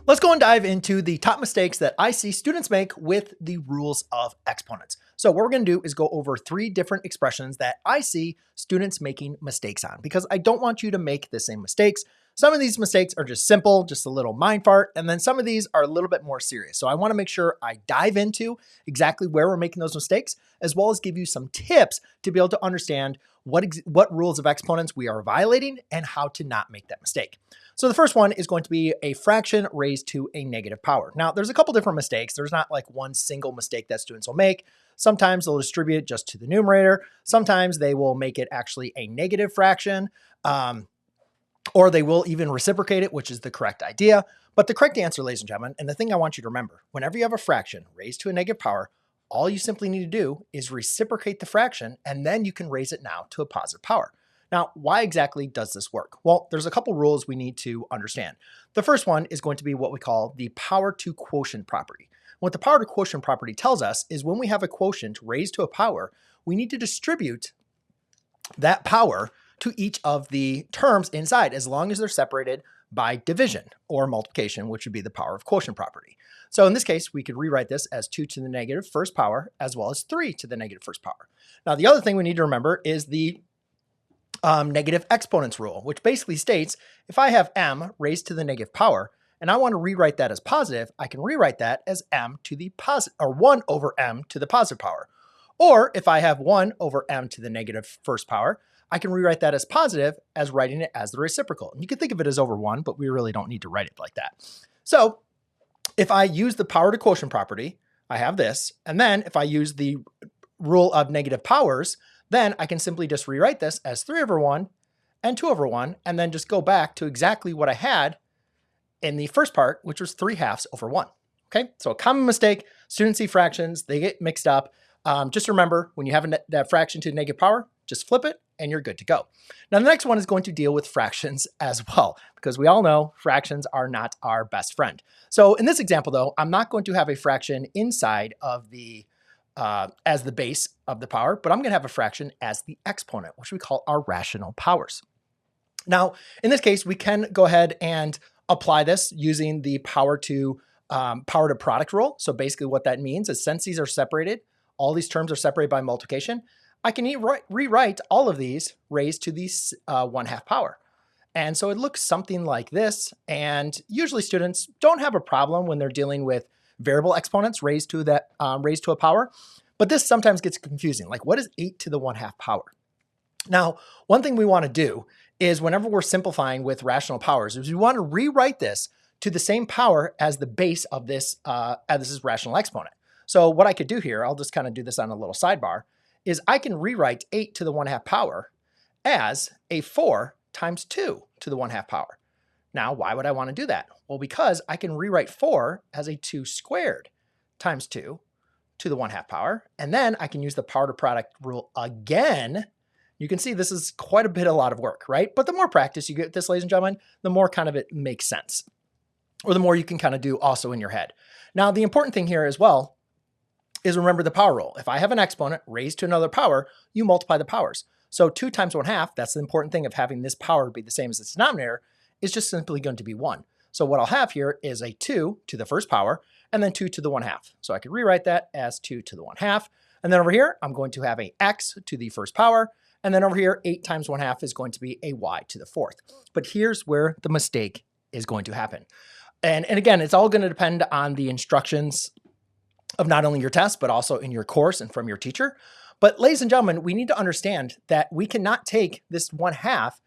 Let's go and dive into the top mistakes that I see students make with the rules of exponents. So what we're going to do is go over 3 different expressions that I see students making mistakes on, because I don't want you to make the same mistakes. Some of these mistakes are just simple, just a little mind fart, and then some of these are a little bit more serious. So I want to make sure I dive into exactly where we're making those mistakes, as well as give you some tips to be able to understand what rules of exponents we are violating and how to not make that mistake. So the first one is going to be a fraction raised to a negative power. Now, there's a couple different mistakes. There's not like one single mistake that students will make. Sometimes they'll distribute it just to the numerator. Sometimes they will make it actually a negative fraction, or they will even reciprocate it, which is the correct idea. But the correct answer, ladies and gentlemen, and the thing I want you to remember, whenever you have a fraction raised to a negative power, all you simply need to do is reciprocate the fraction, and then you can raise it now to a positive power. Now, why exactly does this work? Well, there's a couple rules we need to understand. The first one is going to be what we call the power to quotient property. What the power to quotient property tells us is when we have a quotient raised to a power, we need to distribute that power to each of the terms inside, as long as they're separated by division or multiplication, which would be the power of quotient property. So in this case, we could rewrite this as 2 to the negative first power, as well as 3 to the negative first power. Now, the other thing we need to remember is the negative exponents rule, which basically states if I have m raised to the negative power and I want to rewrite that as positive, I can rewrite that as m to the positive, or 1 over m to the positive power. Or if I have 1 over m to the negative first power, I can rewrite that as positive as writing it as the reciprocal. And you can think of it as over 1, but we really don't need to write it like that. So if I use the power to quotient property, I have this. And then if I use the rule of negative powers, then I can simply just rewrite this as 3 over 1 and 2 over 1, and then just go back to exactly what I had in the first part, which was 3/2 over 1. Okay, so a common mistake, students see fractions, they get mixed up. Just remember, when you have that fraction to the negative power, just flip it and you're good to go. Now, the next one is going to deal with fractions as well, because we all know fractions are not our best friend. So in this example, though, I'm not going to have a fraction inside of the as the base of the power, but I'm going to have a fraction as the exponent, which we call our rational powers. Now, in this case, we can go ahead and apply this using the power to product rule. So basically what that means is since these are separated, all these terms are separated by multiplication, I can rewrite all of these raised to the 1/2 power. And so it looks something like this. And usually students don't have a problem when they're dealing with variable exponents raised to a power. But this sometimes gets confusing. Like, what is 8 to the 1/2 power? Now, one thing we want to do is whenever we're simplifying with rational powers is we want to rewrite this to the same power as the base of this, this is rational exponent. So what I could do here, I'll just kind of do this on a little sidebar, is I can rewrite 8 to the 1/2 power as a 4 times 2 to the 1/2 power. Now, why would I want to do that? Well, because I can rewrite 4 as a 2 squared times 2 to the 1/2 power. And then I can use the power to product rule again. You can see this is quite a lot of work, right? But the more practice you get with this, ladies and gentlemen, the more kind of it makes sense, or the more you can kind of do also in your head. Now, the important thing here as well is remember the power rule. If I have an exponent raised to another power, you multiply the powers. So 2 times 1/2, that's the important thing of having this power be the same as its denominator, is just simply going to be 1. So what I'll have here is a 2 to the first power, and then 2 to the 1/2. So I could rewrite that as 2 to the 1/2. And then over here, I'm going to have a x to the first power. And then over here, 8 times 1/2 is going to be a y to the 4th. But here's where the mistake is going to happen. And again, it's all going to depend on the instructions of not only your test, but also in your course and from your teacher. But ladies and gentlemen, we need to understand that we cannot take this 1/2,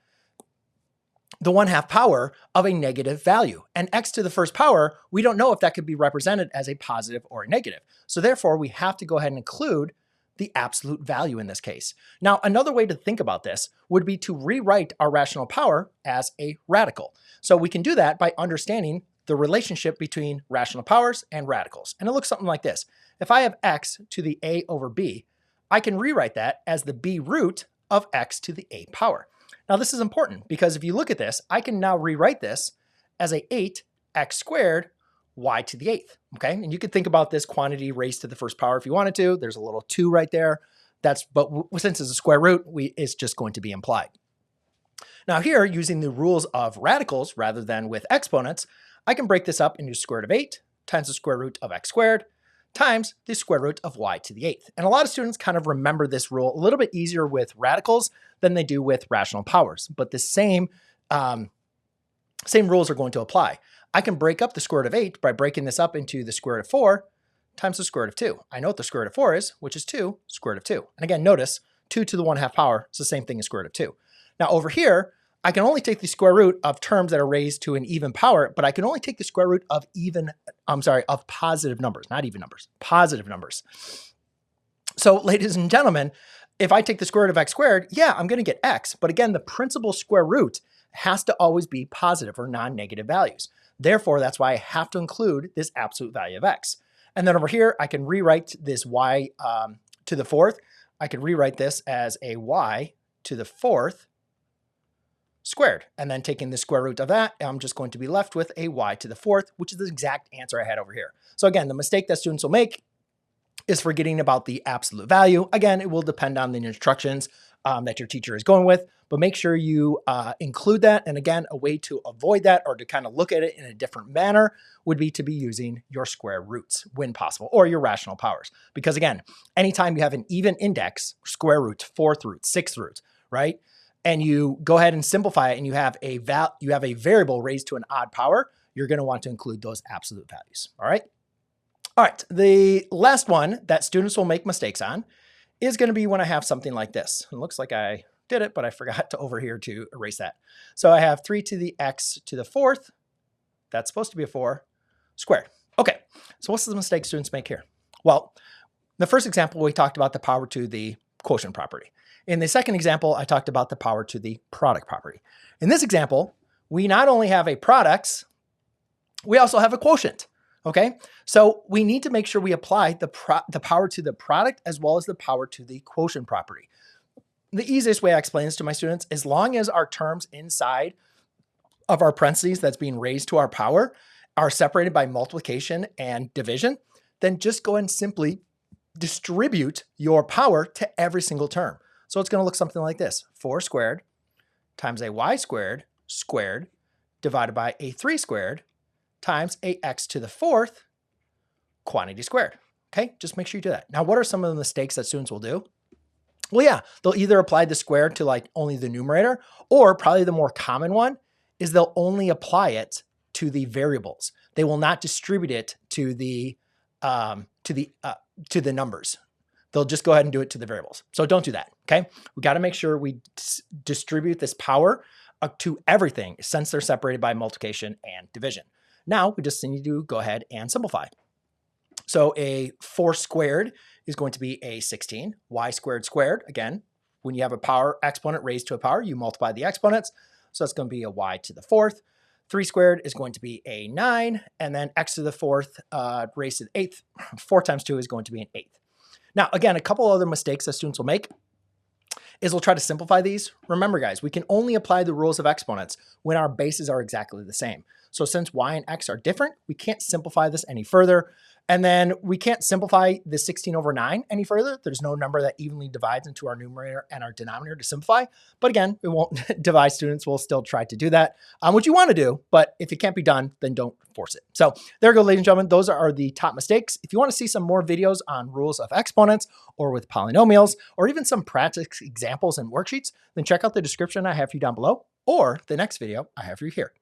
the 1/2 power of a negative value. And x to the first power, we don't know if that could be represented as a positive or a negative. So therefore, we have to go ahead and include the absolute value in this case. Now, another way to think about this would be to rewrite our rational power as a radical. So we can do that by understanding the relationship between rational powers and radicals. And it looks something like this. If I have x to the a over b, I can rewrite that as the b root of x to the a power. Now, this is important because if you look at this, I can now rewrite this as a 8x squared y to the 8th, okay? And you could think about this quantity raised to the first power if you wanted to. There's a little 2 right there. But since it's a square root, it's just going to be implied. Now here, using the rules of radicals rather than with exponents, I can break this up into the square root of 8 times the square root of x squared times the square root of y to the 8th. And a lot of students kind of remember this rule a little bit easier with radicals than they do with rational powers, but the same rules are going to apply. I can break up the square root of 8 by breaking this up into the square root of 4 times the square root of 2. I know what the square root of 4 is, which is 2 square root of 2. And again, notice 2 to the 1/2 power is the same thing as square root of 2. Now over here, I can only take the square root of terms that are raised to an even power, but I can only take the square root of of positive numbers, not even numbers, positive numbers. So ladies and gentlemen, if I take the square root of x squared, yeah, I'm going to get x. But again, the principal square root has to always be positive or non-negative values. Therefore, that's why I have to include this absolute value of x. And then over here, I can rewrite this y to the 4th. I can rewrite this as a y to the 4th squared. And then taking the square root of that, I'm just going to be left with a y to the 4th, which is the exact answer I had over here. So again, the mistake that students will make is forgetting about the absolute value. Again, it will depend on the instructions that your teacher is going with, but make sure you include that. And again, a way to avoid that or to kind of look at it in a different manner would be to be using your square roots when possible, or your rational powers. Because again, anytime you have an even index, square root, 4th root, 6th root, right? And you go ahead and simplify it and you have a variable raised to an odd power, you're going to want to include those absolute values. All right. All right. The last one that students will make mistakes on is going to be when I have something like this. It looks like I did it, but I forgot to over here to erase that. So I have 3 to the x to the 4th. That's supposed to be a 4 squared. Okay. So what's the mistake students make here? Well, the first example, we talked about the power to the quotient property. In the second example, I talked about the power to the product property. In this example, we not only have a product, we also have a quotient. Okay, so we need to make sure we apply the power to the product as well as the power to the quotient property. The easiest way I explain this to my students, as long as our terms inside of our parentheses that's being raised to our power are separated by multiplication and division, then just go ahead and simply distribute your power to every single term. So it's going to look something like this: 4 squared times a y squared squared divided by a 3 squared times a x to the 4th quantity squared. Okay, just make sure you do that. Now, what are some of the mistakes that students will do? Well, yeah, they'll either apply the square to like only the numerator, or probably the more common one is they'll only apply it to the variables. They will not distribute it to the numbers. They'll just go ahead and do it to the variables. So don't do that. Okay, we got to make sure we distribute this power to everything since they're separated by multiplication and division. Now we just need to go ahead and simplify. So a 4 squared is going to be a 16. Y squared squared, again, when you have a power exponent raised to a power, you multiply the exponents. So that's going to be a y to the 4th. 3 squared is going to be a 9. And then x to the 4th raised to the 8th. 4 times 2 is going to be an 8th. Now, again, a couple other mistakes that students will make is we'll try to simplify these. Remember, guys, we can only apply the rules of exponents when our bases are exactly the same. So since y and x are different, we can't simplify this any further. And then we can't simplify the 16 over 9 any further. There's no number that evenly divides into our numerator and our denominator to simplify. But again, we won't divide students. We'll still try to do that, which you want to do. But if it can't be done, then don't force it. So there we go, ladies and gentlemen. Those are the top mistakes. If you want to see some more videos on rules of exponents or with polynomials, or even some practice examples and worksheets, then check out the description I have for you down below, or the next video I have for you here.